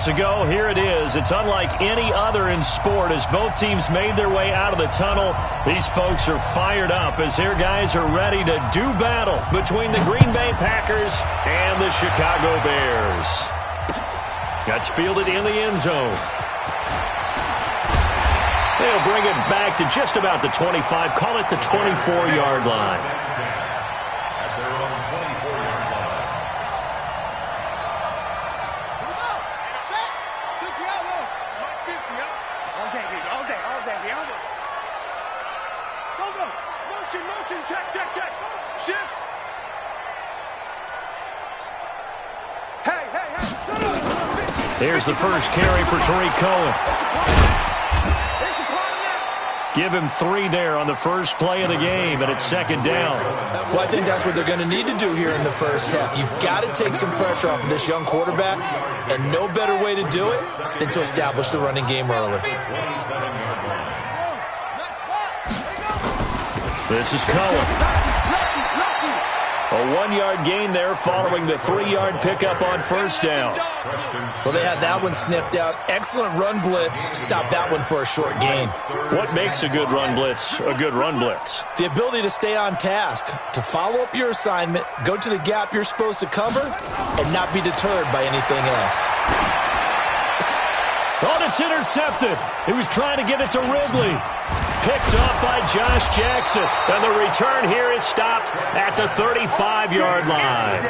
Ago, here it is. It's unlike any other in sport as both teams made their way out of the tunnel. These folks are fired up as their guys are ready to do battle between the Green Bay Packers and the Chicago Bears. That's fielded in the end zone. They'll bring it back to just about the 25, call it the 24-yard line. Here's the first carry for Tariq Cohen. Give him 3 there on the first play of the game, and it's second down. Well, I think that's what they're going to need to do here in the first half. You've got to take some pressure off of this young quarterback, and no better way to do it than to establish the running game early. This is Cohen. A 1-yard gain there following the 3-yard pickup on first down. Well, they had that one sniffed out. Excellent run blitz. Stop that one for a short gain. What makes a good run blitz a good run blitz? The ability to stay on task, to follow up your assignment, go to the gap you're supposed to cover, and not be deterred by anything else. Oh, it's intercepted. He was trying to get it to Ridley. Picked off by Josh Jackson. And the return here is stopped at the 35-yard line.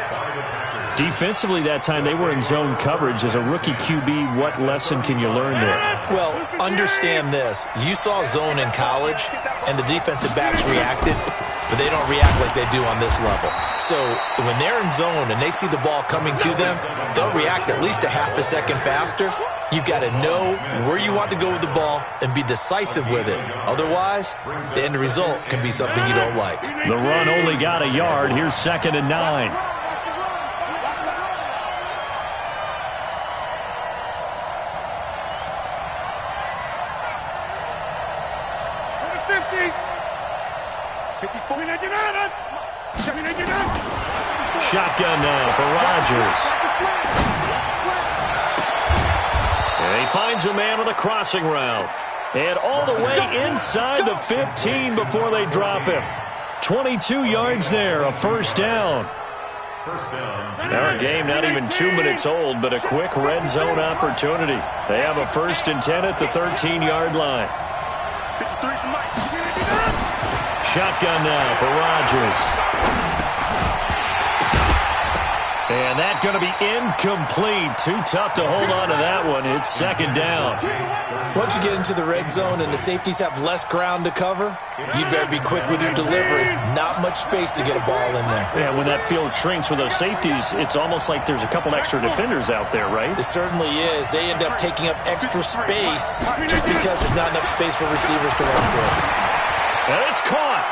Defensively that time, they were in zone coverage. As a rookie QB, what lesson can you learn there? Well, understand this. You saw zone in college, and the defensive backs reacted, but they don't react like they do on this level. So when they're in zone and they see the ball coming to them, they'll react at least a half a second faster. You've got to know where you want to go with the ball and be decisive with it. Otherwise, the end result can be something you don't like. The run only got a yard. Here's 2nd and 9. Shotgun now for Rodgers. And he finds a man on the crossing route. And all the way inside the 15 before they drop him. 22 yards there, a first down. Our game not even 2 minutes old, but a quick red zone opportunity. They have a 1st and 10 at the 13-yard line. Shotgun now for Rodgers. And that's going to be incomplete. Too tough to hold on to that one. It's 2nd down. Once you get into the red zone and the safeties have less ground to cover, you better be quick with your delivery. Not much space to get a ball in there. Yeah, when that field shrinks with those safeties, it's almost like there's a couple extra defenders out there, right? It certainly is. They end up taking up extra space just because there's not enough space for receivers to run through. And it's caught.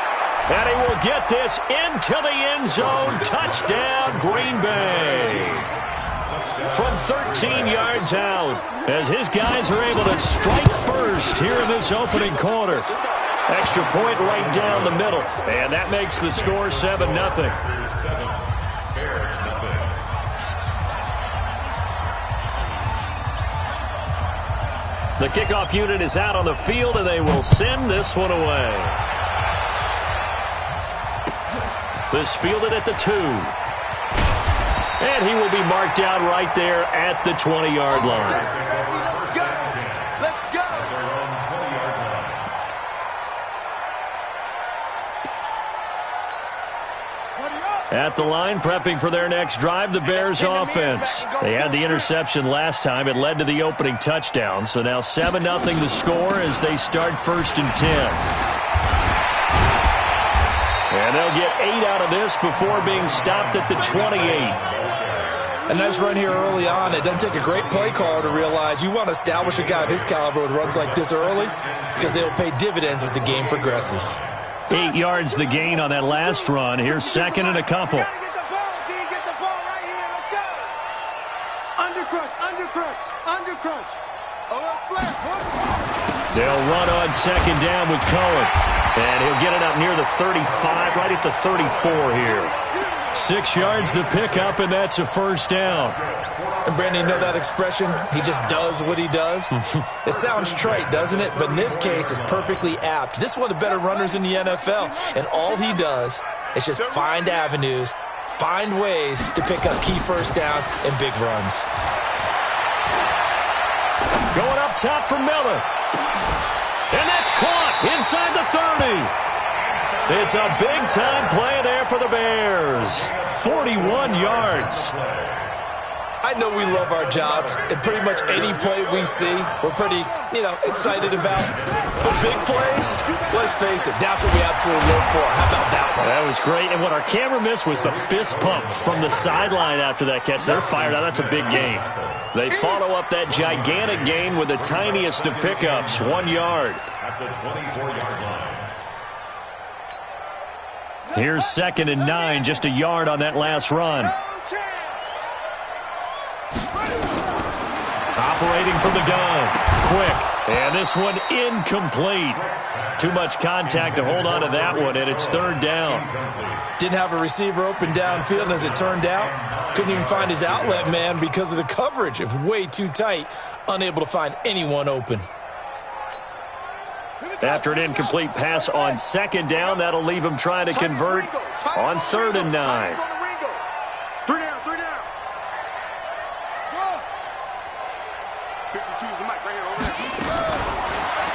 And he will get this into the end zone. Touchdown, Green Bay. From 13 yards out, as his guys are able to strike first here in this opening quarter. Extra point right down the middle. And that makes the score 7-0. The kickoff unit is out on the field, and they will send this one away. This fielded at the 2. And he will be marked out right there at the 20-yard line. Let's go. At the line, prepping for their next drive, the Bears offense. They had the interception last time. It led to the opening touchdown. So now 7-0 the score as they start 1st and 10. And they'll get 8 out of this before being stopped at the 28. A nice run here early on. It doesn't take a great play caller to realize you want to establish a guy of his caliber with runs like this early because they will pay dividends as the game progresses. 8 yards the gain on that last run. Here's 2nd and a couple. They'll run on 2nd down with Cohen. And he'll get it up near the 35, right at the 34 here. 6 yards the pickup, and that's a first down. And Brandon, you know that expression? He just does what he does? It sounds trite, doesn't it? But in this case, it's perfectly apt. This is one of the better runners in the NFL, and all he does is just find avenues, find ways to pick up key first downs and big runs. Going up top for Miller. And that's caught inside the 30. It's a big-time play there for the Bears. 41 yards. I know we love our jobs, and pretty much any play we see, we're pretty, excited about. But big plays, let's face it, that's what we absolutely live for. How about that one? That was great, and what our camera missed was the fist pump from the sideline after that catch. They're fired out. That's a big gain. They follow up that gigantic gain with the tiniest of pickups, 1 yard. At the 24-yard line. Here's 2nd and 9, just a yard on that last run. Operating from the gun. Quick. And this one incomplete. Too much contact to hold on to that one, and it's 3rd down. Didn't have a receiver open downfield, and as it turned out, couldn't even find his outlet man because of the coverage. It was way too tight, unable to find anyone open. After an incomplete pass on 2nd down, that'll leave him trying to convert on 3rd and 9.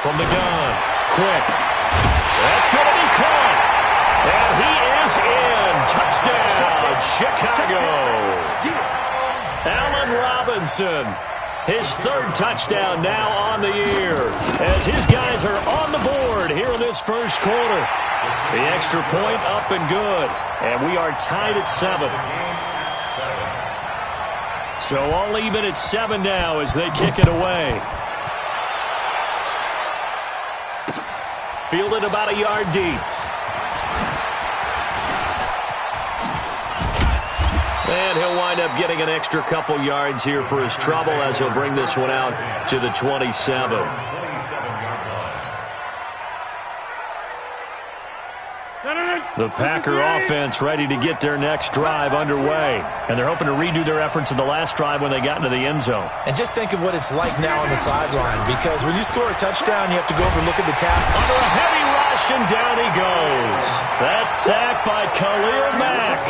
From the gun, quick. That's going to be caught. And he is in. Touchdown, Chicago. Allen Robinson, his 3rd touchdown now on the year, as his guys are on the board here in this first quarter. The extra point up and good, and we are tied at 7. So all even at 7 now as they kick it away. Fielded about a yard deep. And he'll wind up getting an extra couple yards here for his trouble as he'll bring this one out to the 27. The Packer offense ready to get their next drive underway. And they're hoping to redo their efforts in the last drive when they got into the end zone. And just think of what it's like now on the sideline, because when you score a touchdown, you have to go over and look at the tap. Under a heavy rush, and down he goes. That's sacked by Khalil Mack.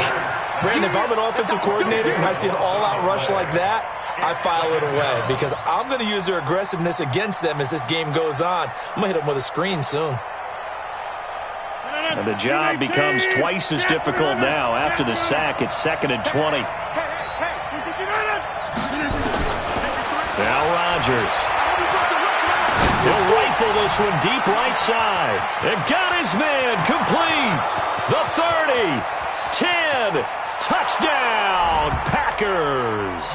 Brandon, if I'm an offensive coordinator and I see an all-out rush like that, I file it away because I'm going to use their aggressiveness against them as this game goes on. I'm going to hit them with a screen soon. And the job becomes twice as difficult now. After the sack, it's 2nd and 20. Now Rodgers. He'll rifle this one deep right side. And got his man complete. The 30. 10. Touchdown, Packers.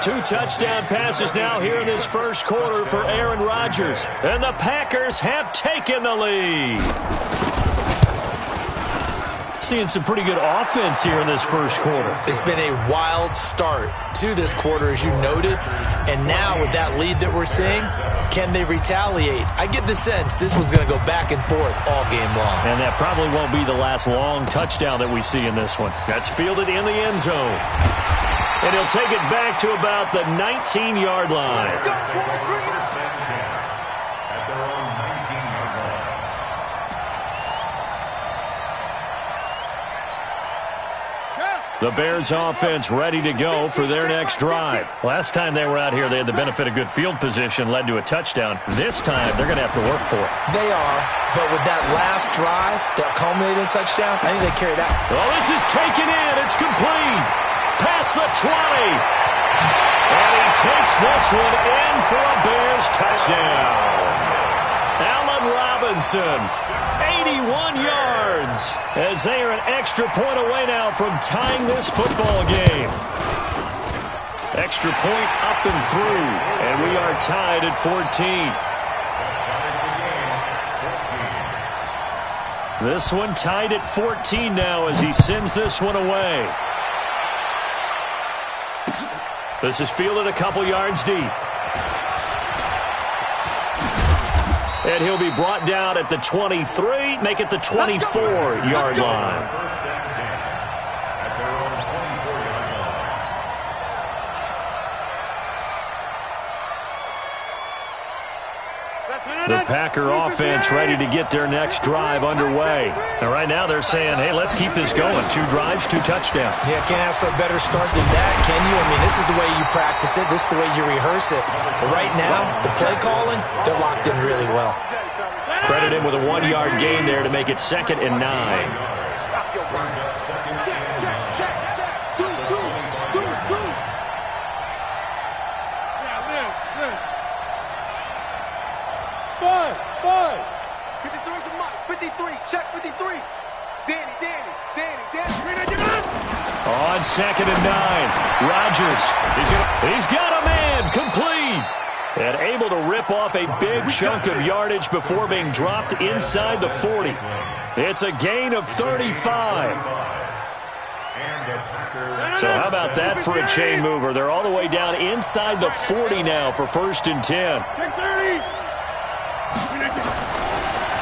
2 touchdown passes now here in this first quarter for Aaron Rodgers. And the Packers have taken the lead. Seeing some pretty good offense here in this first quarter. It's been a wild start to this quarter, as you noted. And now with that lead that we're seeing, can they retaliate? I get the sense this one's going to go back and forth all game long. And that probably won't be the last long touchdown that we see in this one. That's fielded in the end zone. And he'll take it back to about the 19-yard line. The Bears offense ready to go for their next drive. Last time they were out here, they had the benefit of good field position, led to a touchdown. This time, they're going to have to work for it. They are, but with that last drive that culminated in a touchdown, I think they carried out. Well, this is taken in. It's complete. Past the 20. And he takes this one in for a Bears touchdown. Allen Robinson, 81 yards, as they are an extra point away now from tying this football game. Extra point up and through, and we are tied at 14. This one tied at 14 now as he sends this one away. This is fielded a couple yards deep. And he'll be brought down at the 23, make it the 24-yard line. The Packer offense ready to get their next drive underway. And right now they're saying, hey, let's keep this going. 2 drives, 2 touchdowns. Yeah, can't ask for a better start than that, can you? I mean, this is the way you practice it. This is the way you rehearse it. But right now, the play calling, they're locked in really well. Credit him with a 1-yard gain there to make it 2nd and 9. Stop your run. Check. Do. Yeah, live. 5. 53 to Mike. 53. Check 53. Danny. On 2nd and 9. Rodgers. He's got a man. Complete. And able to rip off a big chunk of yardage before being dropped inside the 40. It's a gain of 35. So how about that for a chain mover? They're all the way down inside the 40 now for 1st and 10.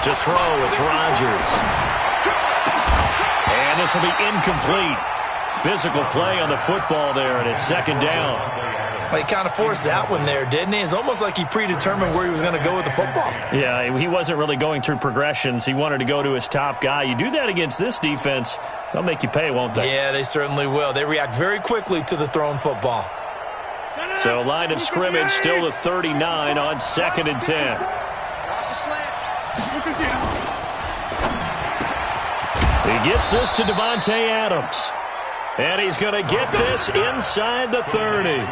To throw, it's Rodgers. And this will be incomplete. Physical play on the football there, and it's 2nd down. Well, he kind of forced that one there, didn't he? It's almost like he predetermined where he was going to go with the football. Yeah, he wasn't really going through progressions. He wanted to go to his top guy. You do that against this defense, they'll make you pay, won't they? Yeah, they certainly will. They react very quickly to the thrown football. So line of scrimmage still the 39 on 2nd and 10. He gets this to Devontae Adams. And he's going to get this inside the 30.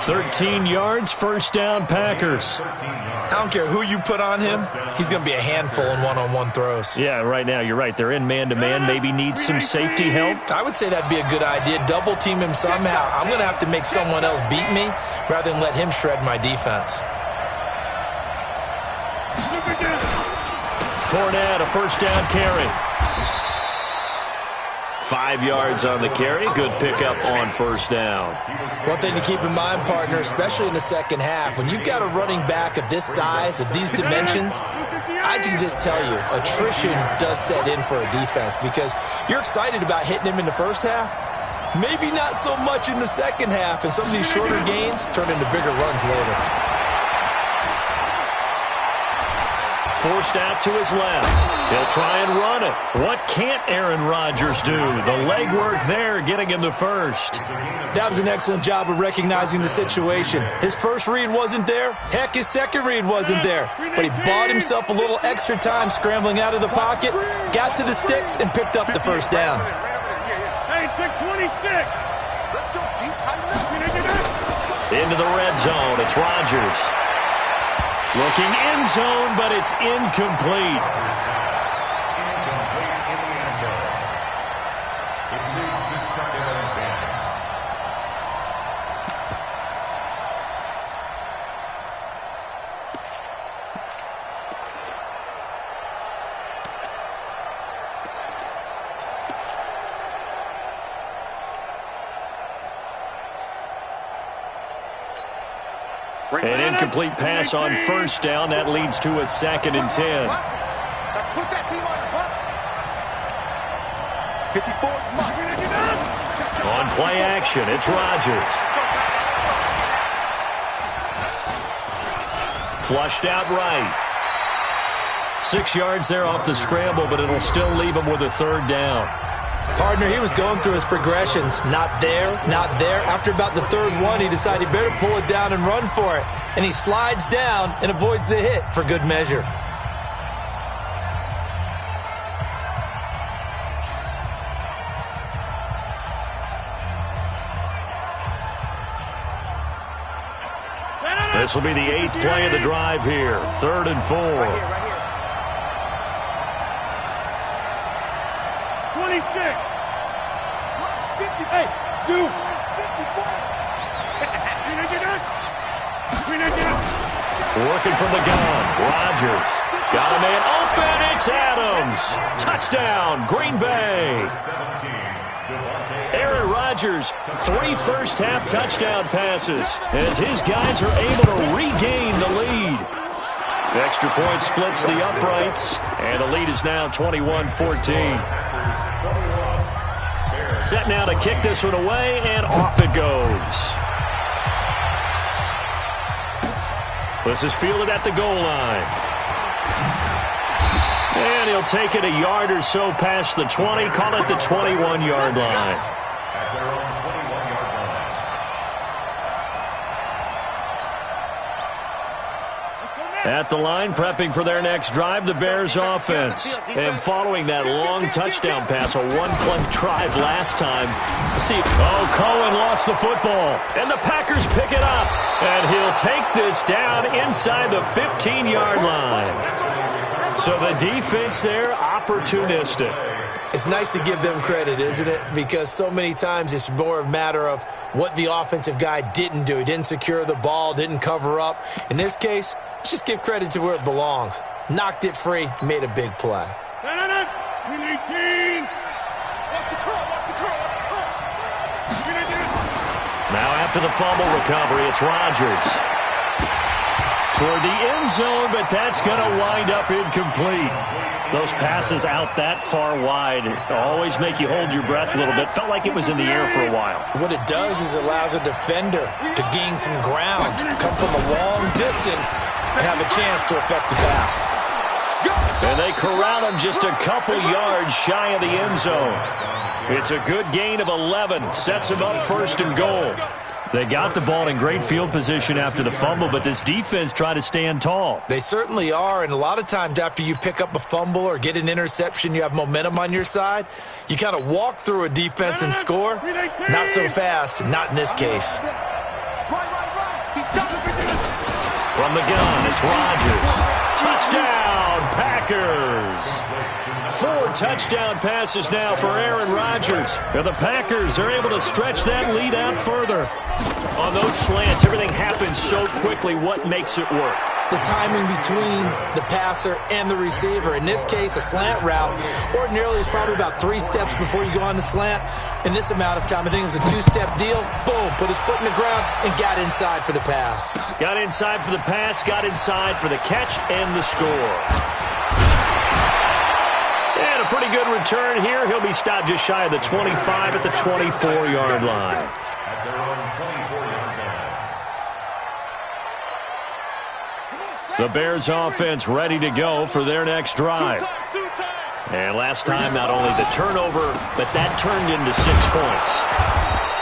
13 yards, 1st down, Packers. I don't care who you put on him. He's going to be a handful in one-on-one throws. Yeah, right now, you're right. They're in man-to-man. Maybe need some safety help. I would say that'd be a good idea. Double team him somehow. I'm going to have to make someone else beat me rather than let him shred my defense. Fournette, a 1st down carry. 5 yards on the carry. Good pickup on 1st down. One thing to keep in mind, partner, especially in the second half, when you've got a running back of this size, of these dimensions, I can just tell you, attrition does set in for a defense because you're excited about hitting him in the first half. Maybe not so much in the second half, and some of these shorter gains turn into bigger runs later. Forced out to his left. He'll try and run it. What can't Aaron Rodgers do? The legwork there getting him the 1st. That was an excellent job of recognizing the situation. His first read wasn't there. Heck, his second read wasn't there. But he bought himself a little extra time scrambling out of the pocket, got to the sticks, and picked up the 1st down. Hey, 26. Let's go. Into the red zone. It's Rodgers. Looking end zone, but it's incomplete. An incomplete pass on 1st down. That leads to a 2nd and 10. Let's put that team on the clock. 54. On play action, it's Rodgers. Flushed out right. 6 yards there off the scramble, but it'll still leave him with a 3rd down. Partner, he was going through his progressions. Not there, not there. After about the 3rd one, he decided he better pull it down and run for it. And he slides down and avoids the hit for good measure. This will be the 8th play of the drive here. 3rd and 4. 26. 58. 2. 54. Working from the gun. Rodgers. Got a man open. It's Adams. Touchdown, Green Bay. Aaron Rodgers, 3 first-half touchdown passes as his guys are able to regain the lead. Extra point splits the uprights, and the lead is now 21-14. Set now to kick this one away, and off it goes. This is fielded at the goal line. And he'll take it a yard or so past the 20, call it the 21-yard line. At the line, prepping for their next drive, the Bears offense. And following that long touchdown pass, a one-play drive last time. Cohen lost the football, and the Packers pick it up. And he'll take this down inside the 15-yard line. So the defense there, opportunistic. It's nice to give them credit, isn't it? Because so many times it's more a matter of what the offensive guy didn't do. He didn't secure the ball, didn't cover up. In this case, let's just give credit to where it belongs. Knocked it free, made a big play. Now after the fumble recovery, it's Rodgers. Toward the end zone, but that's going to wind up incomplete. Those passes out that far wide always make you hold your breath a little bit. Felt like it was in the air for a while. What it does is it allows a defender to gain some ground, come from a long distance, and have a chance to affect the pass. And they corral him just a couple yards shy of the end zone. It's a good gain of 11. Sets him up first and goal. They got the ball in great field position after the fumble, but this defense tried to stand tall. They certainly are, and a lot of times after you pick up a fumble or get an interception, you have momentum on your side. You kind of walk through a defense and score. Not so fast, not in this case. From the gun, it's Rodgers. Touchdown, Packers. 4 touchdown passes now for Aaron Rodgers. And the Packers are able to stretch that lead out further. On those slants, everything happens so quickly. What makes it work? The timing between the passer and the receiver. In this case, a slant route ordinarily is probably about 3 steps before you go on the slant. In this amount of time, I think it was a 2-step deal. Boom, put his foot in the ground and got inside for the pass. Got inside for the pass, got inside for the catch and the score. And a pretty good return here. He'll be stopped just shy of the 25 at the 24-yard line. The Bears offense ready to go for their next drive. And last time, not only the turnover, but that turned into 6 points.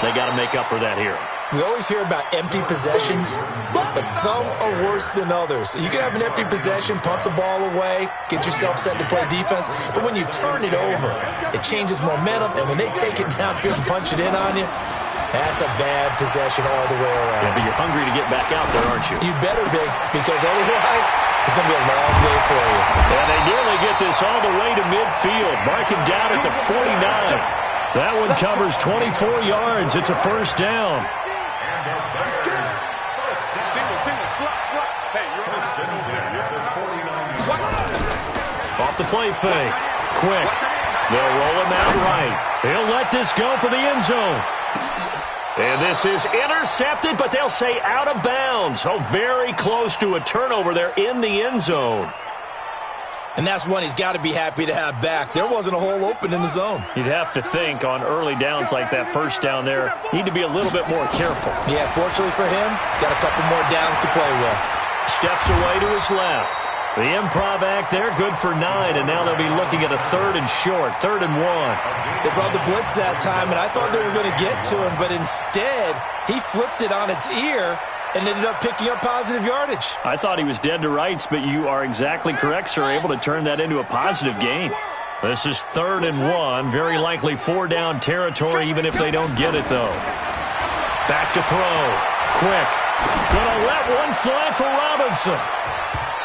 They got to make up for that here. We always hear about empty possessions, but some are worse than others. You can have an empty possession, punt the ball away, get yourself set to play defense, but when you turn it over, it changes momentum, and when they take it downfield and punch it in on you, that's a bad possession all the way around. Yeah, but you're hungry to get back out there, aren't you? You better be, because otherwise it's going to be a long day for you. And they nearly get this all the way to midfield, marking down at the 49. That one covers 24 yards. It's a first down. Off the play fake. Quick. They'll roll him out right. He'll let this go for the end zone. And this is intercepted, but they'll say out of bounds. So very close to a turnover there in the end zone. And that's one he's got to be happy to have back. There wasn't a hole open in the zone. You'd have to think on early downs like that first down there, need to be a little bit more careful. Yeah, fortunately for him, got a couple more downs to play with. Steps away to his left. The improv act there, good for 9, and now they'll be looking at a 3rd and short, 3rd and 1. They brought the blitz that time, and I thought they were going to get to him, but instead, he flipped it on its ear and ended up picking up positive yardage. I thought he was dead to rights, but you are exactly correct, sir, able to turn that into a positive gain. This is 3rd and 1, very likely 4-down territory, even if they don't get it, though. Back to throw. Quick. Gonna let one fly for Robinson.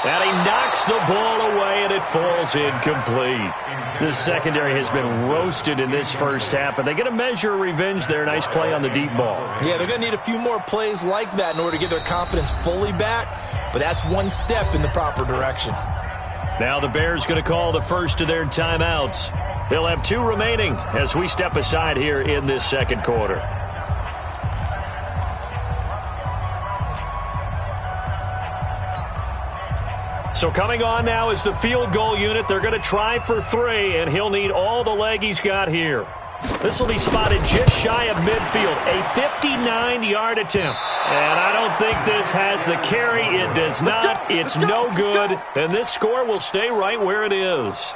And he knocks the ball away, and it falls incomplete. The secondary has been roasted in this first half, and they get a measure of revenge there. Nice play on the deep ball. Yeah, they're going to need a few more plays like that in order to get their confidence fully back, but that's one step in the proper direction. Now the Bears going to call the first of their timeouts. They'll have 2 remaining as we step aside here in this second quarter. So coming on now is the field goal unit. They're going to try for 3, and he'll need all the leg he's got here. This will be spotted just shy of midfield. A 59-yard attempt. And I don't think this has the carry. It does not. It's no good. And this score will stay right where it is.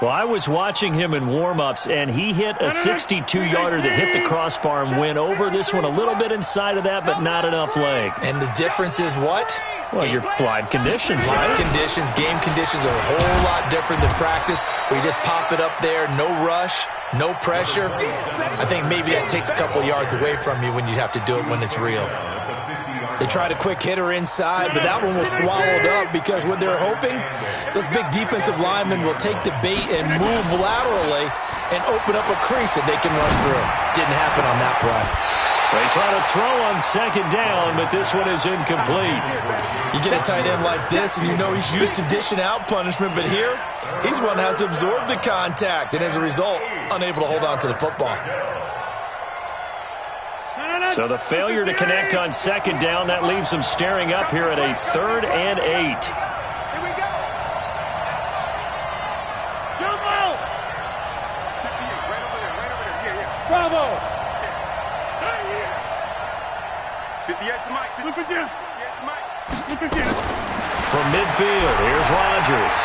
Well, I was watching him in warm-ups, and he hit a 62-yarder that hit the crossbar and went over. This one a little bit inside of that, but not enough leg. And the difference is what? Well, your live conditions. Live conditions, game conditions are a whole lot different than practice, where you just pop it up there, no rush, no pressure. I think maybe that takes a couple yards away from you when you have to do it when it's real. They tried a quick hitter inside, but that one was swallowed up because what they're hoping, those big defensive linemen will take the bait and move laterally and open up a crease that they can run through. Didn't happen on that play. They try to throw on second down, but this one is incomplete. You get a tight end like this, and you know he's used to dishing out punishment, but here, he's one that has to absorb the contact, and as a result, unable to hold on to the football. So the failure to connect on second down, that leaves them staring up here at a 3rd and 8. Here we go. Jumbo! Right over there. Yeah. Bravo! 58 to Mike. 58 to Mike. From midfield, here's Rodgers.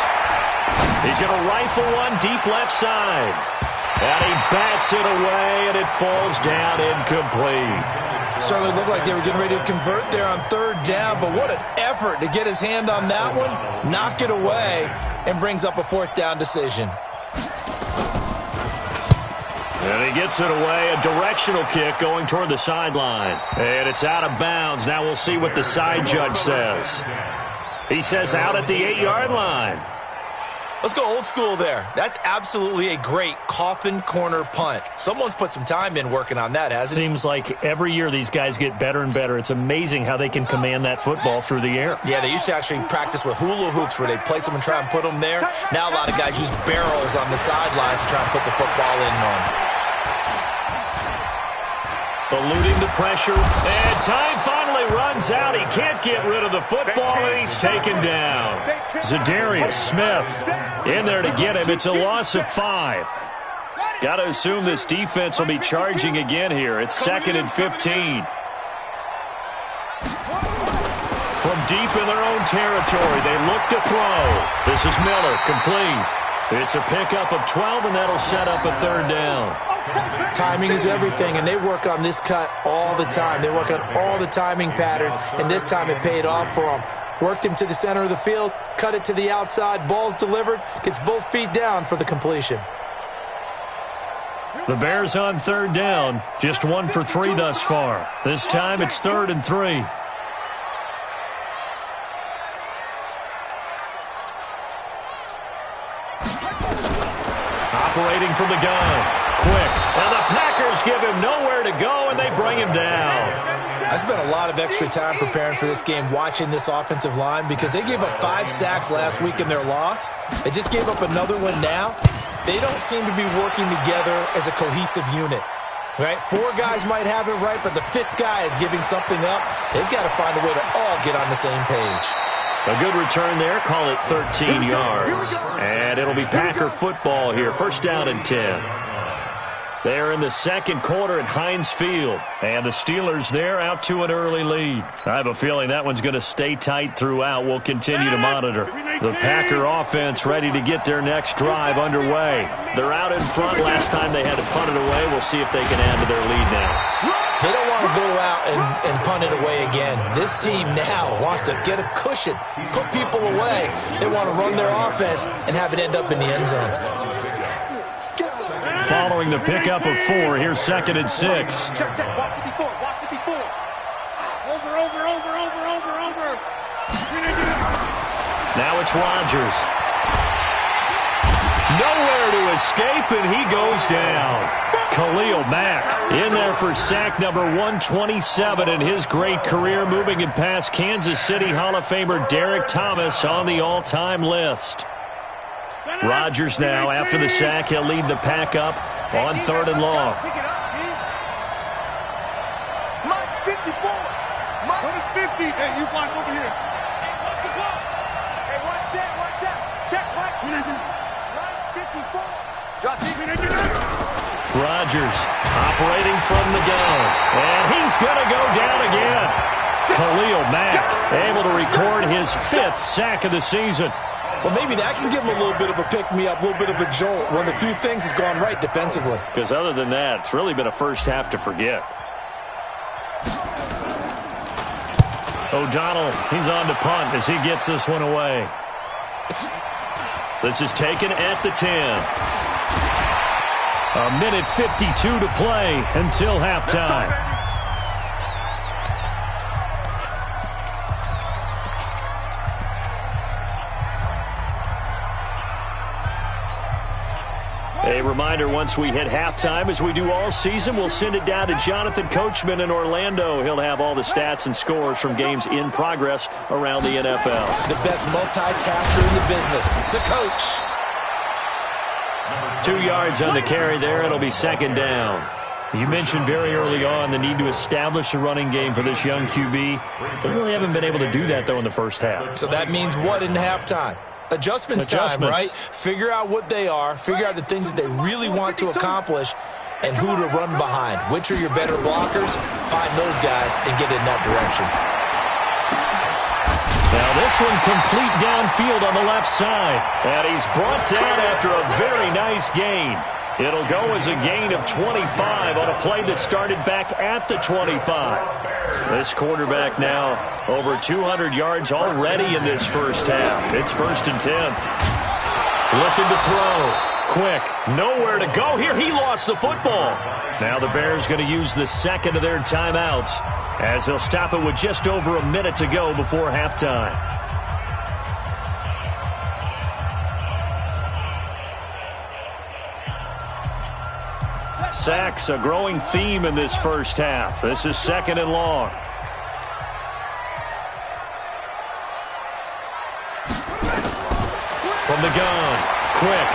He's going to rifle one deep left side. And he bats it away, and it falls down incomplete. Certainly looked like they were getting ready to convert there on 3rd down, but what an effort to get his hand on that one, knock it away, and brings up a 4th down decision. And he gets it away, a directional kick going toward the sideline. And it's out of bounds. Now we'll see what the side judge says. He says out at the 8-yard line. Let's go old school there. That's absolutely a great coffin corner punt. Someone's put some time in working on that, hasn't it? Seems like every year these guys get better and better. It's amazing how they can command that football through the air. Yeah, they used to actually practice with hula hoops where they place them and try and put them there. Now a lot of guys use barrels on the sidelines to try and put the football in on. Eluding the pressure, and time finally runs out. He can't get rid of the football, and he's taken down. Zadarius Smith in there to get him. It's a loss of 5. Got to assume this defense will be charging again here. It's 2nd and 15. From deep in their own territory, they look to throw. This is Miller, complete. It's a pickup of 12, and that'll set up a 3rd down. Timing is everything, and they work on this cut all the time. They work on all the timing patterns, and this time it paid off for them. Worked him to the center of the field, cut it to the outside, ball's delivered, gets both feet down for the completion. The Bears on 3rd down, just 1 for 3 thus far. This time it's 3rd and 3. Operating from the gun. Quick. And the Packers give him nowhere to go, and they bring him down. I spent a lot of extra time preparing for this game, watching this offensive line, because they gave up 5 sacks last week in their loss. They just gave up another one now. They don't seem to be working together as a cohesive unit. Right? 4 guys might have it right, but the 5th guy is giving something up. They've got to find a way to all get on the same page. A good return there. Call it 13 yards. And it'll be Packer football here. 1st down and 10. They're in the 2nd quarter at Heinz Field. And the Steelers there out to an early lead. I have a feeling that one's going to stay tight throughout. We'll continue to monitor. The Packer offense ready to get their next drive underway. They're out in front. Last time they had to punt it away. We'll see if they can add to their lead now. They don't want to go out and punt it away again. This team now wants to get a cushion, put people away. They want to run their offense and have it end up in the end zone. Following the pickup of 4, here's 2nd and 6. Check. Watch 54. Watch 54. Over. Now it's Rodgers. Nowhere to escape, and he goes down. Khalil Mack in there for sack number 127 in his great career, moving it past Kansas City Hall of Famer Derek Thomas on the all-time list. Rodgers now, after the sack, he'll lead the pack up on 3rd and long. Pick it up, G. Mike's 54. Mike's 50. Hey, you block over here. Hey, what's the clock? Hey, one set. Check, Mike. Mike 54. Drop deep. Chargers operating from the gun. And he's going to go down again. Khalil Mack able to record his 5th sack of the season. Well, maybe that can give him a little bit of a pick-me-up, a little bit of a jolt. One of the few things has gone right defensively. Because other than that, it's really been a first half to forget. O'Donnell, he's on to punt as he gets this one away. This is taken at the 10. A minute 52 to play until halftime. A reminder, once we hit halftime, as we do all season, we'll send it down to Jonathan Coachman in Orlando. He'll have all the stats and scores from games in progress around the NFL. The best multitasker in the business, the coach. 2 yards on the carry there. It'll be second down. You mentioned very early on the need to establish a running game for this young QB. They really haven't been able to do that, though, in the first half. So that means what in halftime? Adjustments time, right? Figure out what they are, figure out the things that they really want to accomplish, and who to run behind. Which are your better blockers? Find those guys and get in that direction. Now this one complete downfield on the left side. And he's brought down after a very nice gain. It'll go as a gain of 25 on a play that started back at the 25. This quarterback now over 200 yards already in this first half. It's 1st and 10. Looking to throw. Quick. Nowhere to go here. He lost the football. Now the Bears going to use the second of their timeouts as they'll stop it with just over a minute to go before halftime. Sacks, a growing theme in this first half. This is 2nd and long. From the gun. Quick.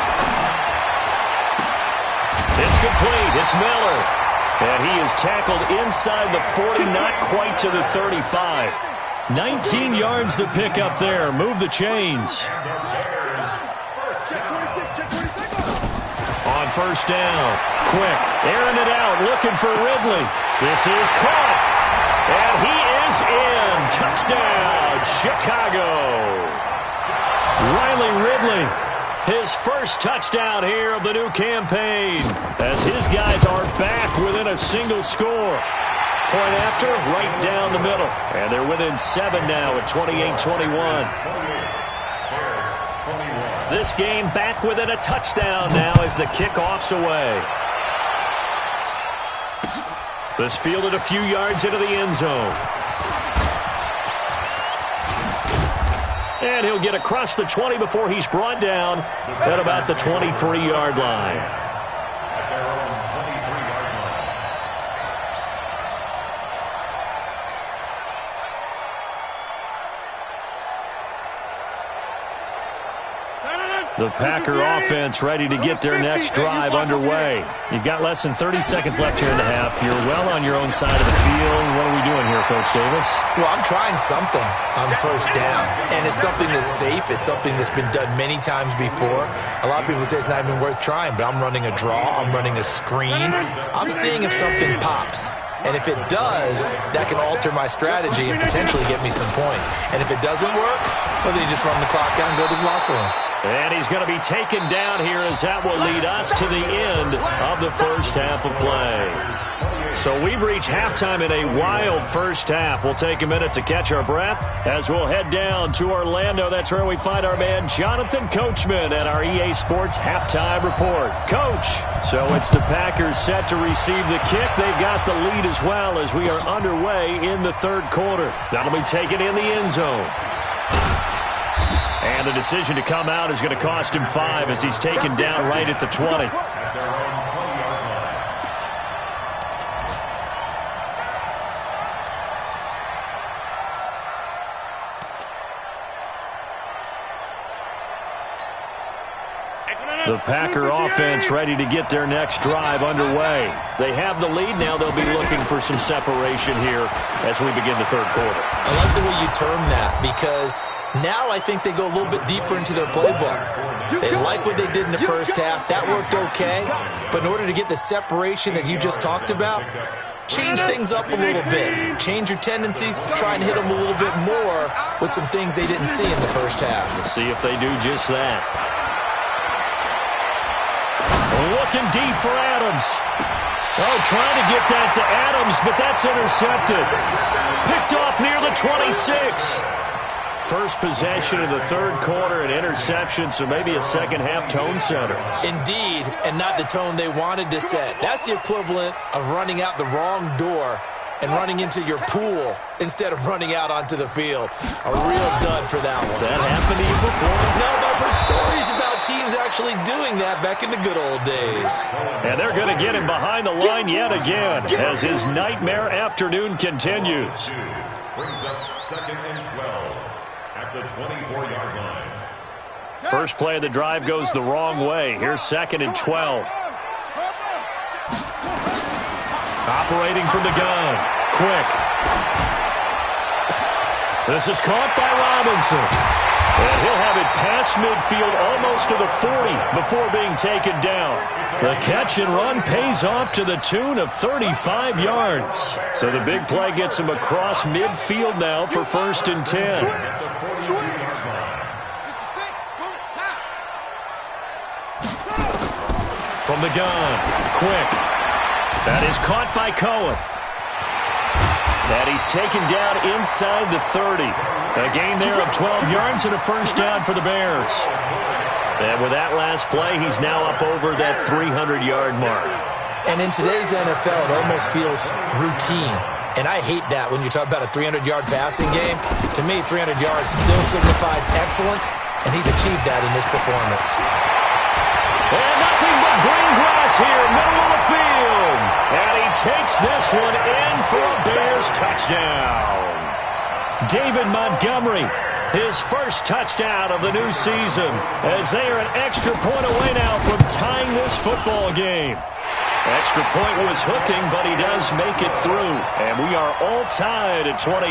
It's complete. It's Miller. And he is tackled inside the 40, not quite to the 35. 19 yards the pick up there. Move the chains. On first down. Quick. Airing it out. Looking for Ridley. This is caught. And he is in. Touchdown, Chicago. Riley Ridley. His first touchdown here of the new campaign. As his guys are back within a single score. Point after, right down the middle. And they're within 7 now at 28-21. This game back within a touchdown now as the kickoff's away. This fielded a few yards into the end zone. And he'll get across the 20 before he's brought down at about the 23-yard line. The Packer offense ready to get their next drive underway. You've got less than 30 seconds left here in the half. You're well on your own side of the field. What are we doing here, Coach Davis? Well, I'm trying something on first down, and it's something that's safe. It's something that's been done many times before. A lot of people say it's not even worth trying, but I'm running a draw. I'm running a screen. I'm seeing if something pops. And if it does, that can alter my strategy and potentially get me some points. And if it doesn't work, well, then you just run the clock out and go to the locker room. And he's going to be taken down here as that will lead us to the end of the first half of play. So we've reached halftime in a wild first half. We'll take a minute to catch our breath as we'll head down to Orlando. That's where we find our man Jonathan Coachman at our EA Sports Halftime Report. Coach, so it's the Packers set to receive the kick. They've got the lead as well as we are underway in the third quarter. That'll be taken in the end zone. And the decision to come out is going to cost him 5 as he's taken down right at the 20. The Packer offense ready to get their next drive underway. They have the lead now. They'll be looking for some separation here as we begin the third quarter. I like the way you term that because now I think they go a little bit deeper into their playbook. They like what they did in the first half. That worked okay. But in order to get the separation that you just talked about, change things up a little bit. Change your tendencies. Try and hit them a little bit more with some things they didn't see in the first half. Let's see if they do just that. Looking deep for Adams. Oh, trying to get that to Adams, but that's intercepted. Picked off near the 26. First possession of the third quarter, an interception, so maybe a second-half tone setter. Indeed, and not the tone they wanted to set. That's the equivalent of running out the wrong door and running into your pool instead of running out onto the field. A real dud for that one. Has that happened to you before? No, but I've heard stories about teams actually doing that back in the good old days. And they're going to get him behind the line yet again as his nightmare afternoon continues. Brings up 2nd and 12 at the 24-yard line. First play of the drive goes the wrong way. Here's 2nd and 12. Operating from the gun. Quick. This is caught by Robinson. And he'll have it past midfield almost to the 40 before being taken down. The catch and run pays off to the tune of 35 yards. So the big play gets him across midfield now for 1st and 10. From the gun. Quick. That is caught by Cohen. And he's taken down inside the 30. A gain there of 12 yards and a first down for the Bears. And with that last play, he's now up over that 300-yard mark. And in today's NFL, it almost feels routine. And I hate that when you talk about a 300-yard passing game. To me, 300 yards still signifies excellence, and he's achieved that in this performance. And nothing but green grass here, middle of the field. And he takes this one in for a Bears touchdown. David Montgomery, his first touchdown of the new season, as they are an extra point away now from tying this football game. Extra point was hooking, but he does make it through. And we are all tied at 28.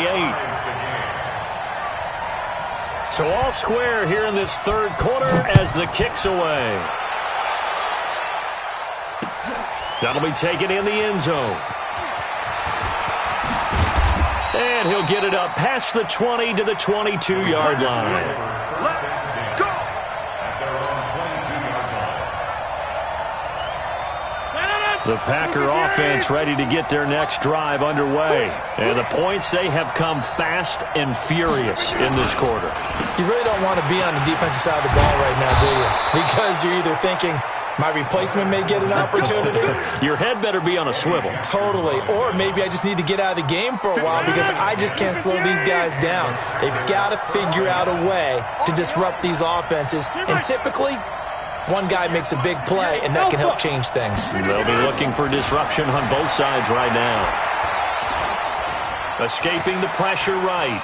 So all square here in this third quarter as the kick's away. That'll be taken in the end zone. And he'll get it up past the 20 to the 22-yard line. Let's go! The Packer offense ready to get their next drive underway. And the points, they have come fast and furious in this quarter. You really don't want to be on the defensive side of the ball right now, do you? Because you're either thinking, my replacement may get an opportunity. Your head better be on a swivel. Totally. Or maybe I just need to get out of the game for a while because I just can't slow these guys down. They've got to figure out a way to disrupt these offenses. And typically, one guy makes a big play, and that can help change things. They'll be looking for disruption on both sides right now. Escaping the pressure right.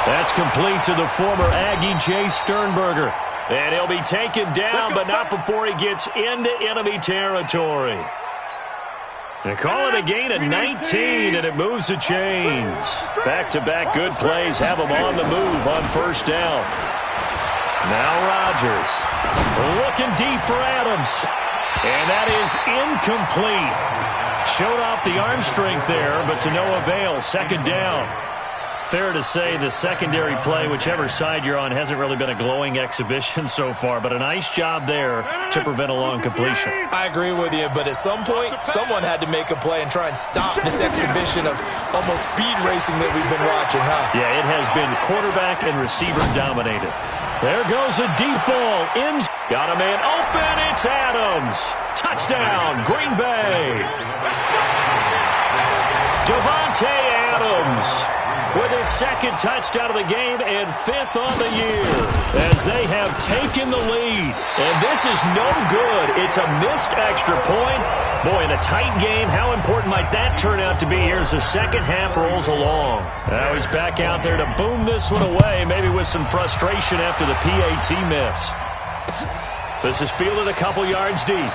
That's complete to the former Aggie Jay Sternberger. And he'll be taken down, but not before he gets into enemy territory. They call it a gain of 19, and it moves the chains. Back-to-back good plays have them on the move on first down. Now Rodgers looking deep for Adams. And that is incomplete. Showed off the arm strength there, but to no avail. Second down. Fair to say the secondary play, whichever side you're on, hasn't really been a glowing exhibition so far, but a nice job there to prevent a long completion. I agree with you, but at some point, someone had to make a play and try and stop this exhibition of almost speed racing that we've been watching, huh? Yeah, it has been quarterback and receiver dominated. There goes a deep ball. Got a man open. It's Adams. Touchdown, Green Bay. Davante Adams with his second touchdown of the game and 5th on the year as they have taken the lead. And this is no good. It's a missed extra point. Boy, in a tight game, how important might that turn out to be here as the second half rolls along? Now he's back out there to boom this one away, maybe with some frustration after the PAT miss. This is fielded a couple yards deep.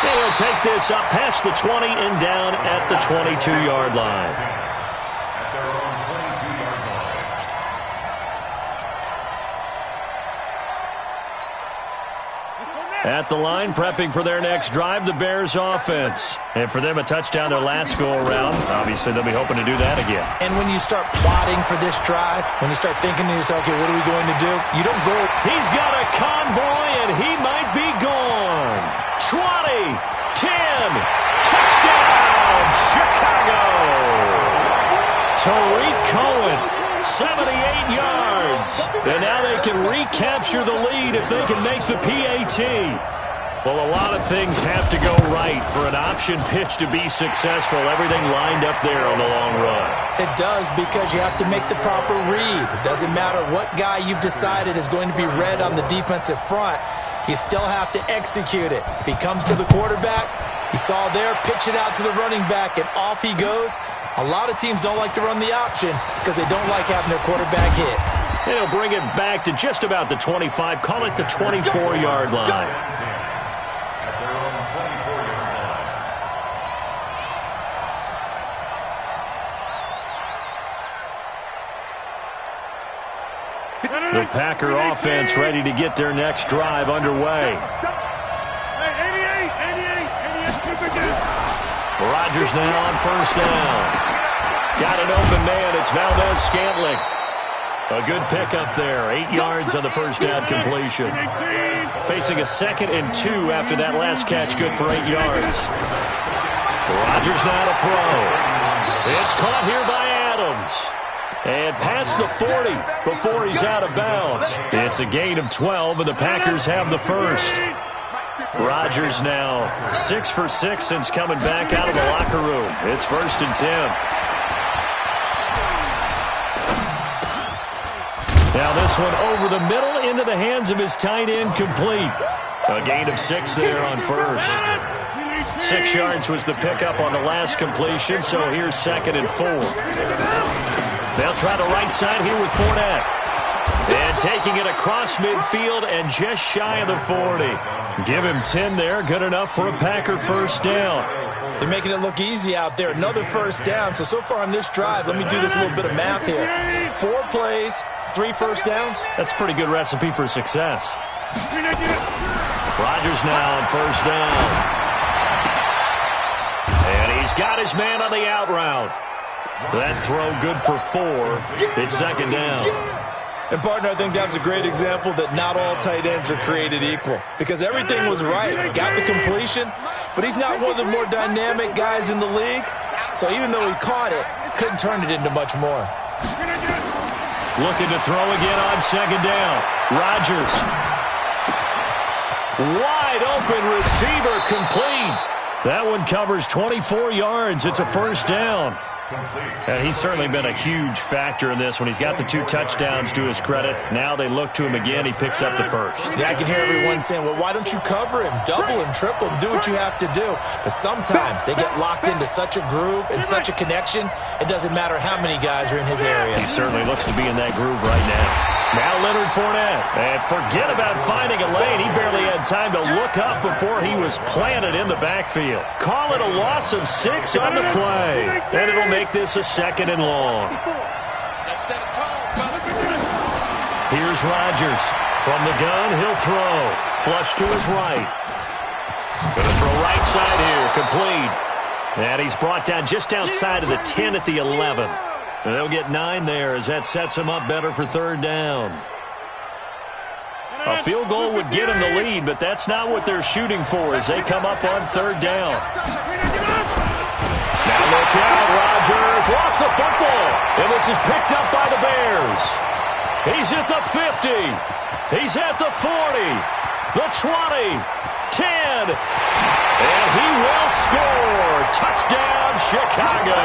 He'll take this up past the 20 and down at the 22-yard line. At the line, prepping for their next drive, the Bears offense. And for them, a touchdown their last go-around. Obviously, they'll be hoping to do that again. And when you start plotting for this drive, when you start thinking to yourself, okay, what are we going to do? You don't go. He's got a convoy, and he might be gone. 20, 10, touchdown, Chicago. Tariq Cohen, 78 yards. And now they can recapture the lead if they can make the PAT. Well, a lot of things have to go right for an option pitch to be successful. Everything lined up there on the long run. It does, because you have to make the proper read. It doesn't matter what guy you've decided is going to be read on the defensive front. You still have to execute it. If he comes to the quarterback, he saw there, pitch it out to the running back, and off he goes. A lot of teams don't like to run the option because they don't like having their quarterback hit. And he'll bring it back to just about the 25, call it the 24-yard line. The Packer offense ready to get their next drive underway. Rodgers now on first down. Got an open man. It's Valdez-Scantling. A good pickup there. 8 yards on the first down completion. Facing a 2nd and 2 after that last catch. Good for 8 yards. Rodgers now to throw. It's caught here by Adams. And past the 40 before he's out of bounds. It's a gain of 12, and the Packers have the first. Rodgers now 6 for 6 since coming back out of the locker room. It's 1st and 10. Now this one over the middle into the hands of his tight end, complete. A gain of 6 there on first. 6 yards was the pickup on the last completion, so here's 2nd and 4. They'll try the right side here with Fournette. And taking it across midfield and just shy of the 40. Give him 10 there. Good enough for a Packer first down. They're making it look easy out there. Another first down. So far on this drive, let me do this little bit of math here. 4 plays, 3 first downs. That's a pretty good recipe for success. Rodgers now on first down. And he's got his man on the out route. That throw good for 4. It's 2nd down. And, partner, I think that was a great example that not all tight ends are created equal. Because everything was right. Got the completion, but he's not one of the more dynamic guys in the league. So even though he caught it, couldn't turn it into much more. Looking to throw again on 2nd down. Rodgers. Wide open receiver, complete. That one covers 24 yards. It's a first down. And he's certainly been a huge factor in this when he's got the 2 touchdowns to his credit. Now they look to him again. He picks up the first. Yeah, I can hear everyone saying, well, why don't you cover him, double him, triple him, do what you have to do. But sometimes they get locked into such a groove and such a connection, it doesn't matter how many guys are in his area. He certainly looks to be in that groove right now. Now Leonard Fournette. And forget about finding a lane. He barely had time to look up before he was planted in the backfield. Call it a loss of 6 on the play. And it'll make this a 2nd and long. Here's Rodgers. From the gun, he'll throw. Flush to his right. Going to throw right side here. Complete. And he's brought down just outside of the 10 at the 11. And they'll get 9 there as that sets him up better for 3rd down. A field goal would get him the lead, but that's not what they're shooting for as they come up on 3rd down. Now look out, Rodgers lost the football, and this is picked up by the Bears. He's at the 50. He's at the 40, the 20, 10. And he will score. Touchdown, Chicago.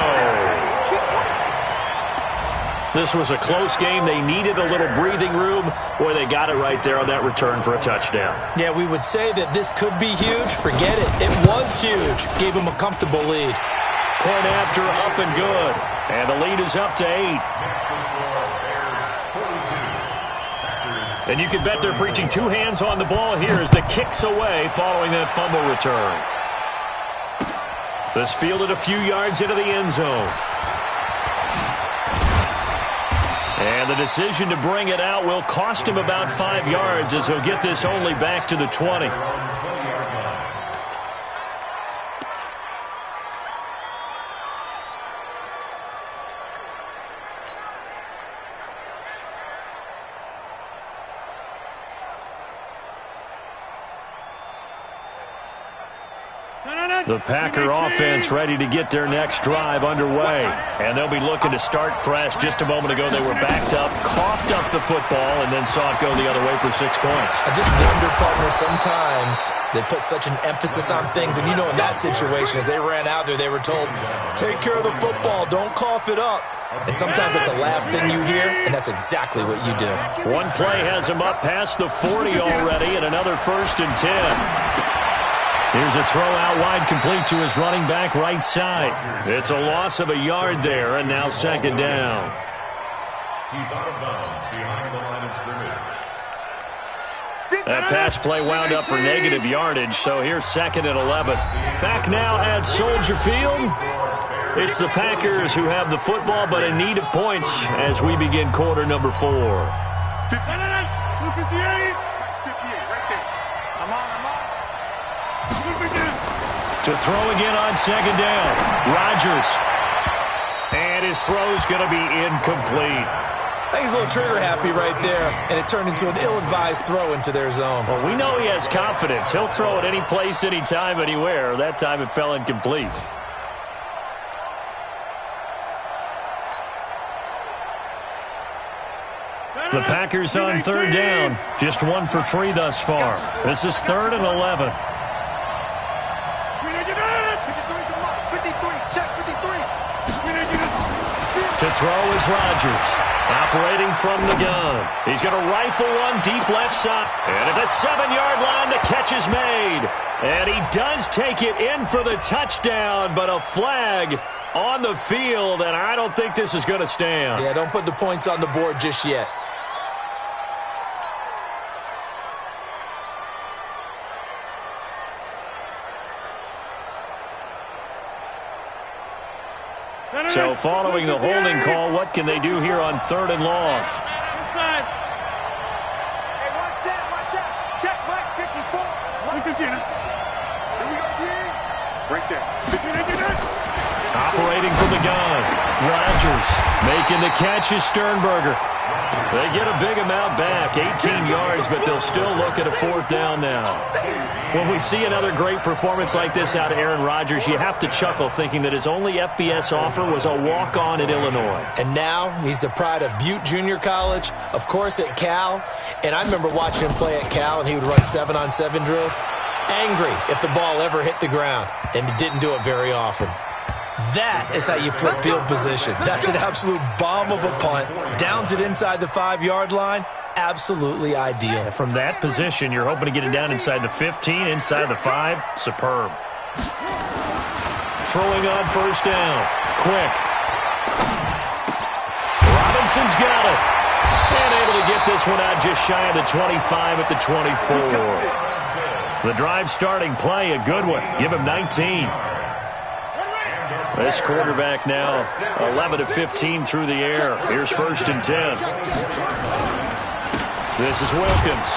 This was a close game. They needed a little breathing room. Boy, they got it right there on that return for a touchdown. Yeah, we would say that this could be huge. Forget it. It was huge. Gave them a comfortable lead. Point after, up and good. And the lead is up to 8. And you can bet they're preaching two hands on the ball here as the kick's away following that fumble return. This fielded a few yards into the end zone. And the decision to bring it out will cost him about 5 yards as he'll get this only back to the 20. The Packer offense ready to get their next drive underway. And they'll be looking to start fresh. Just a moment ago, they were backed up, coughed up the football, and then saw it go the other way for 6 points. I just wonder, partner, sometimes they put such an emphasis on things. And you know, in that situation, as they ran out there, they were told, take care of the football, don't cough it up. And sometimes that's the last thing you hear, and that's exactly what you do. One play has him up past the 40 already, and another 1st and 10. Here's a throw out wide, complete to his running back right side. It's a loss of a yard there, and now 2nd down. He's out of bounds behind the line of scrimmage. That pass play wound up for negative yardage, so here's 2nd and 11. Back now at Soldier Field. It's the Packers who have the football, but in need of points as we begin quarter number 4. 58. To throw again on 2nd down. Rodgers. And his throw's going to be incomplete. I think he's a little trigger happy right there, and it turned into an ill-advised throw into their zone. Well, we know he has confidence. He'll throw it any place, anytime, anywhere. That time it fell incomplete. The Packers on 3rd down. Just 1 for 3 thus far. This is 3rd and 11. To throw is Rodgers, operating from the gun. He's going to rifle one deep left side. And at the 7-yard line, the catch is made. And he does take it in for the touchdown, but a flag on the field, and I don't think this is going to stand. Yeah, don't put the points on the board just yet. So following the holding call, what can they do here on 3rd and long? Inside. Hey, one set. Check back 54. 150. Here we go, D. Right there. Operating from the gun. Rodgers making the catch is Sternberger. They get a big amount back, 18 yards, but they'll still look at a 4th down now. When we see another great performance like this out of Aaron Rodgers, you have to chuckle thinking that his only FBS offer was a walk-on at Illinois. And now he's the pride of Butte Junior College, of course at Cal. And I remember watching him play at Cal, and he would run 7-on-7 drills. Angry if the ball ever hit the ground, and he didn't do it very often. That is how you flip field position. That's an absolute bomb of a punt. Downs it inside the 5-yard line. Absolutely ideal. From that position, you're hoping to get it down inside the 15, inside the 5. Superb. Throwing on 1st down. Quick. Robinson's got it. And able to get this one out just shy of the 25 at the 24. The drive starting play, a good one. Give him 19. This quarterback now 11 of 15 through the air. Here's 1st and 10. This is Wilkins.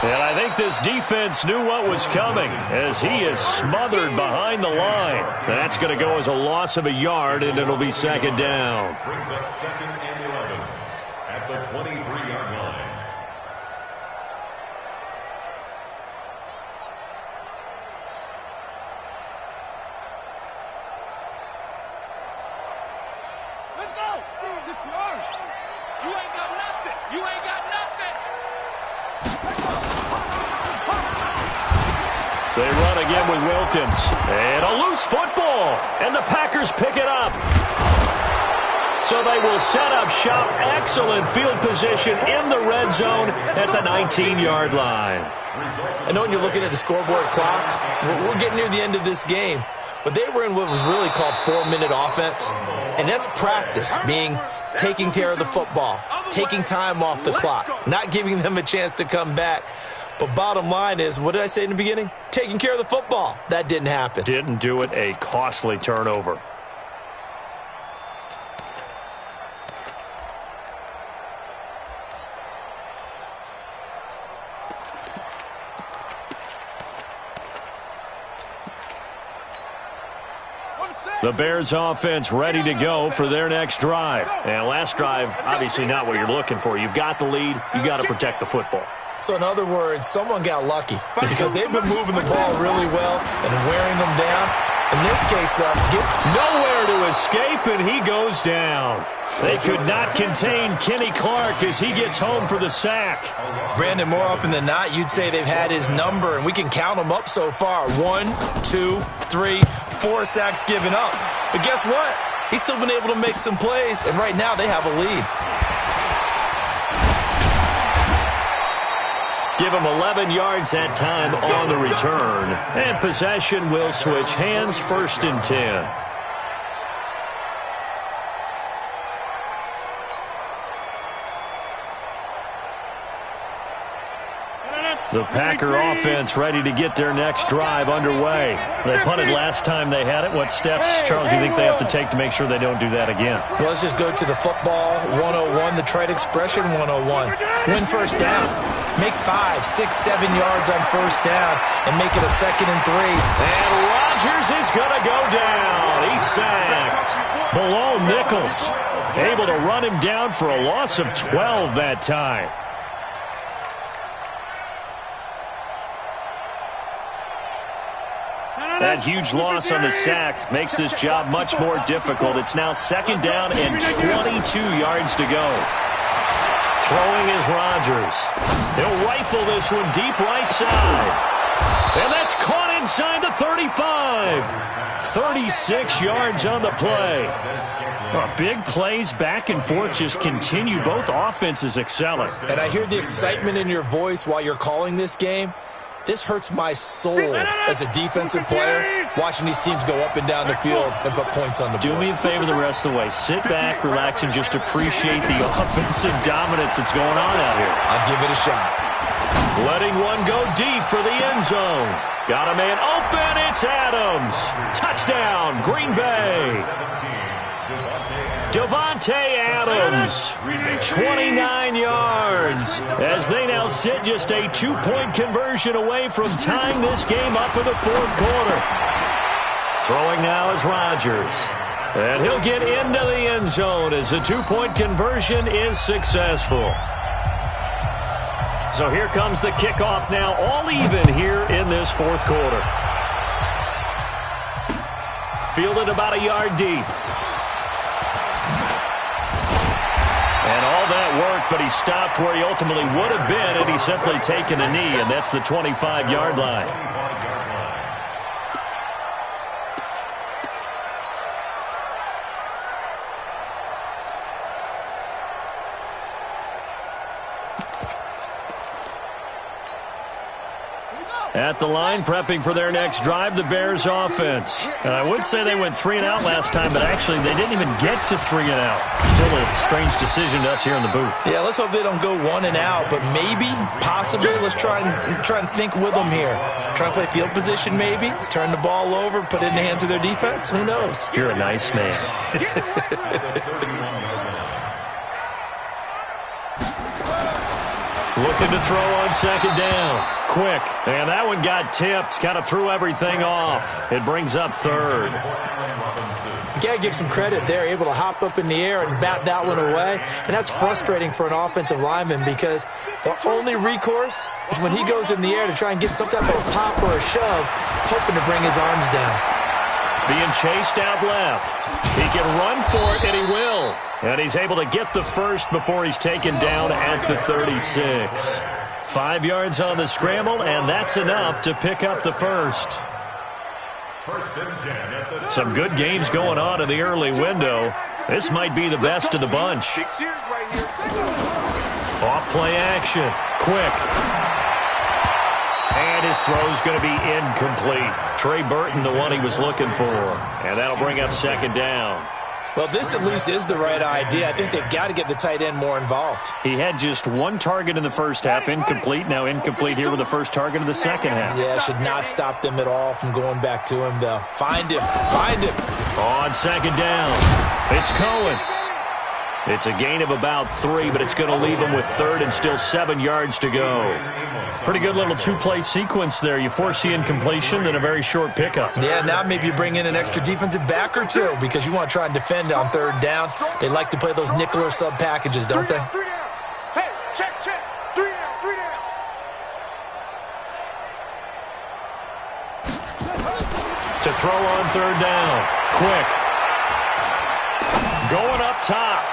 And I think this defense knew what was coming as he is smothered behind the line. That's going to go as a loss of a yard, and it'll be 2nd down. Brings up 2nd and 11 at the 23-yard line. Let's go. You ain't got nothing. They run again with Wilkins. And a loose football. And the Packers pick it up. So they will set up shop. Excellent field position in the red zone at the 19-yard line. I know when you're looking at the scoreboard clock, we're getting near the end of this game. But they were in what was really called 4-minute offense. And that's practice, being taking care of the football, taking time off the clock, not giving them a chance to come back. But bottom line is, what did I say in the beginning? Taking care of the football. That didn't happen. Didn't do it. A costly turnover. The Bears offense ready to go for their next drive. And last drive, obviously not what you're looking for. You've got the lead. You've got to protect the football. So in other words, someone got lucky because they've been moving the ball really well and wearing them down. In this case, though, nowhere to escape, and he goes down. They could not contain Kenny Clark as he gets home for the sack. Brandon, more often than not, you'd say they've had his number, and we can count them up so far. 1, 2, 3, 4 sacks given up. But guess what? He's still been able to make some plays, and right now they have a lead. Give him 11 yards that time on the return. And possession will switch hands, 1st and 10. The Packer offense ready to get their next drive underway. They punted last time they had it. What steps, Charles, do you think they have to take to make sure they don't do that again? Well, let's just go to the football 101, the trade expression 101. Win first down. Make 5, 6, 7 yards on first down and make it a 2nd and 3. And Rodgers is going to go down. He's sacked. Below Nichols. Able to run him down for a loss of 12 that time. That huge loss on the sack makes this job much more difficult. It's now 2nd down and 22 yards to go. Throwing is Rodgers. He'll rifle this one deep right side. And that's caught inside the 35. 36 yards on the play. Big plays back and forth just continue. Both offenses excelling. And I hear the excitement in your voice while you're calling this game. This hurts my soul as a defensive player, watching these teams go up and down the field and put points on the board. Do me a favor the rest of the way. Sit back, relax, and just appreciate the offensive dominance that's going on out here. I'll give it a shot. Letting one go deep for the end zone. Got a man open. It's Adams. Touchdown, Green Bay. Davante Adams, 29 yards, as they now sit just a 2-point conversion away from tying this game up in the 4th quarter. Throwing now is Rodgers, and he'll get into the end zone as the 2-point conversion is successful. So here comes the kickoff now, all even here in this 4th quarter. Fielded about a yard deep. And all that work, but he stopped where he ultimately would have been had he simply taken a knee, and that's the 25-yard line. At the line, prepping for their next drive, the Bears offense. And I would say they went 3 and out last time, but actually they didn't even get to 3 and out. Still a strange decision to us here in the booth. Yeah, let's hope they don't go 1 and out, but maybe, possibly, let's try and think with them here. Try and play field position maybe, turn the ball over, put it in the hands of their defense. Who knows? You're a nice man. Looking to throw on 2nd down. Quick. And that one got tipped. Kind of threw everything off. It brings up 3rd. You got to give some credit there. Able to hop up in the air and bat that one away. And that's frustrating for an offensive lineman because the only recourse is when he goes in the air to try and get some type of a pop or a shove, hoping to bring his arms down. Being chased out left. He can run for it, and he will. And he's able to get the first before he's taken down at the 36. 5 yards on the scramble, and that's enough to pick up the first. Some good games going on in the early window. This might be the best of the bunch. Off play action. Quick. And his throw's going to be incomplete. Trey Burton, the one he was looking for. And that'll bring up second down. Well, this at least is the right idea. I think they've got to get the tight end more involved. He had just 1 target in the first half, incomplete. Now incomplete here with the first target of the second half. Yeah, should not stop them at all from going back to him. They'll find him. Find him. On second down, it's Cohen. It's a gain of about 3, but it's going to leave him with third and still 7 yards to go. Pretty good little 2-play sequence there. You force the incompletion, then a very short pickup. Yeah, now maybe you bring in an extra defensive back or two because you want to try and defend on third down. They like to play those nickel or sub packages, don't they? 3 down. Hey, check. 3 down, 3 down. To throw on third down. Quick. Going up top.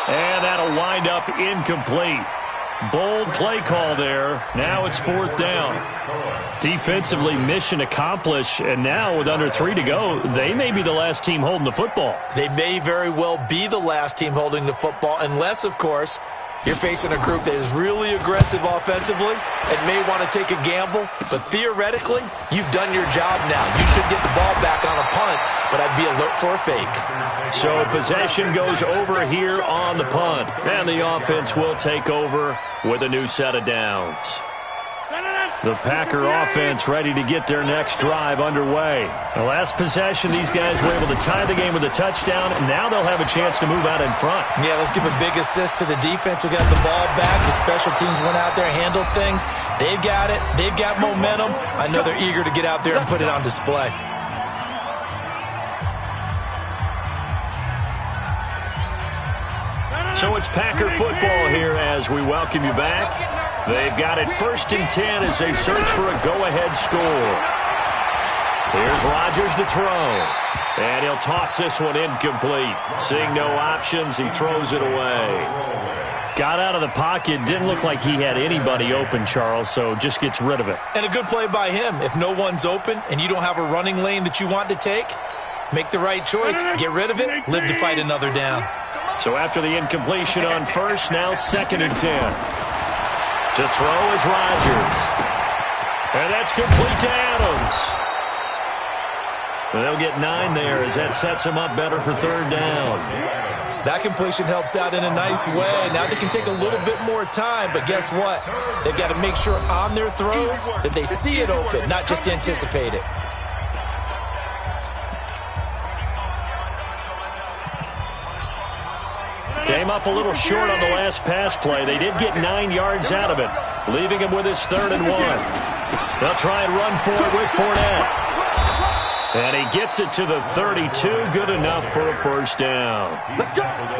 And that'll wind up incomplete. Bold play call there. Now it's 4th down. Defensively, mission accomplished. And now with under 3 to go, they may be the last team holding the football. They may very well be the last team holding the football, unless, of course, you're facing a group that is really aggressive offensively and may want to take a gamble. But theoretically, you've done your job now. You should get the ball back on a punt, but I'd be alert for a fake. So possession goes over here on the punt. And the offense will take over with a new set of downs. The Packer offense ready to get their next drive underway. The last possession, these guys were able to tie the game with a touchdown, and now they'll have a chance to move out in front. Yeah, let's give a big assist to the defense who got the ball back. The special teams went out there, handled things. They've got it. They've got momentum. I know they're eager to get out there and put it on display. So it's Packer football here as we welcome you back. They've got it 1st and 10 as they search for a go-ahead score. Here's Rodgers to throw. And he'll toss this one incomplete. Seeing no options, he throws it away. Got out of the pocket. Didn't look like he had anybody open, Charles, so just gets rid of it. And a good play by him. If no one's open and you don't have a running lane that you want to take, make the right choice. Get rid of it. Live to fight another down. So after the incompletion on first, now 2nd and 10. To throw is Rodgers. And that's complete to Adams. They'll get 9 there as that sets them up better for third down. That completion helps out in a nice way. Now they can take a little bit more time, but guess what? They've got to make sure on their throws that they see it open, not just anticipate it. Came up a little short on the last pass play. They did get 9 yards out of it, leaving him with his 3rd and 1. They'll try and run for it with Fournette. And he gets it to the 32. Good enough for a first down.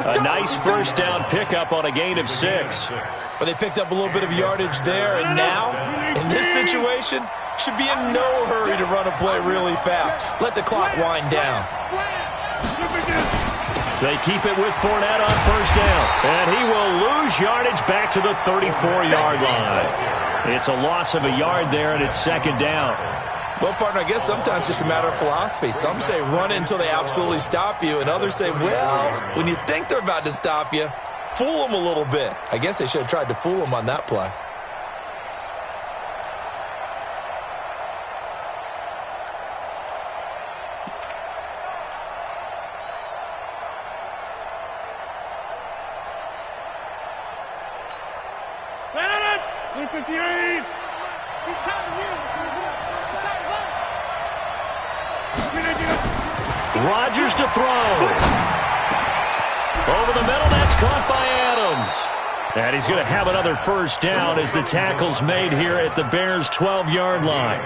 A nice first down pickup on a gain of 6. But they picked up a little bit of yardage there, and now, in this situation, should be in no hurry to run a play really fast. Let the clock wind down. They keep it with Fournette on first down. And he will lose yardage back to the 34-yard line. It's a loss of a yard there, and it's 2nd down. Well, partner, I guess sometimes it's just a matter of philosophy. Some say run it until they absolutely stop you, and others say, well, when you think they're about to stop you, fool them a little bit. I guess they should have tried to fool them on that play. Rodgers to throw. Over the middle, that's caught by Adams. And he's going to have another first down as the tackle's made here at the Bears' 12-yard line.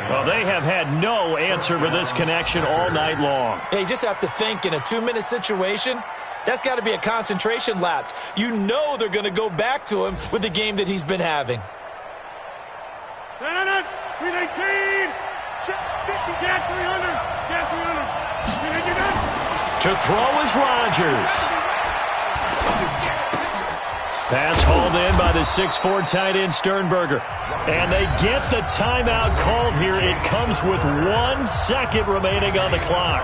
Well, they have had no answer for this connection all night long. Yeah, you just have to think in a 2-minute situation, that's got to be a concentration lapse. You know they're going to go back to him with the game that he's been having. To throw is Rodgers. Pass hauled in by the 6'4" tight end Sternberger. And they get the timeout called here. It comes with 1 second remaining on the clock.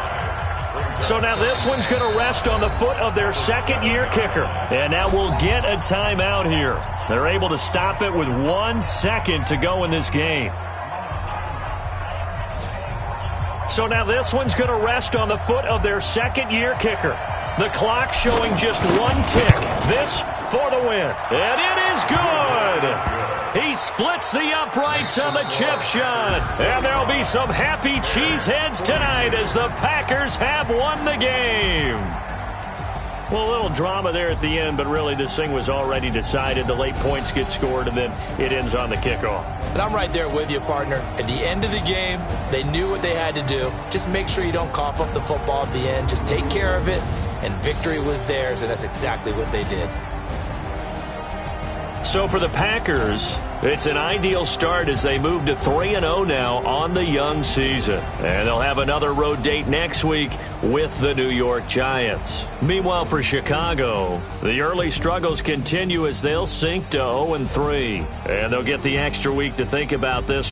So now this one's going to rest on the foot of their second-year kicker. And now we'll get a timeout here. They're able to stop it with 1 second to go in this game. So now this one's going to rest on the foot of their second-year kicker. The clock showing just 1 tick. This for the win. And it is good. He splits the uprights on the chip shot. And there'll be some happy cheeseheads tonight as the Packers have won the game. Well, a little drama there at the end, but really this thing was already decided. The late points get scored, and then it ends on the kickoff. And I'm right there with you, partner. At the end of the game, they knew what they had to do. Just make sure you don't cough up the football at the end. Just take care of it, and victory was theirs, and that's exactly what they did. So for the Packers, it's an ideal start as they move to 3-0 now on the young season. And they'll have another road date next week with the New York Giants. Meanwhile, for Chicago, the early struggles continue as they'll sink to 0-3. And they'll get the extra week to think about this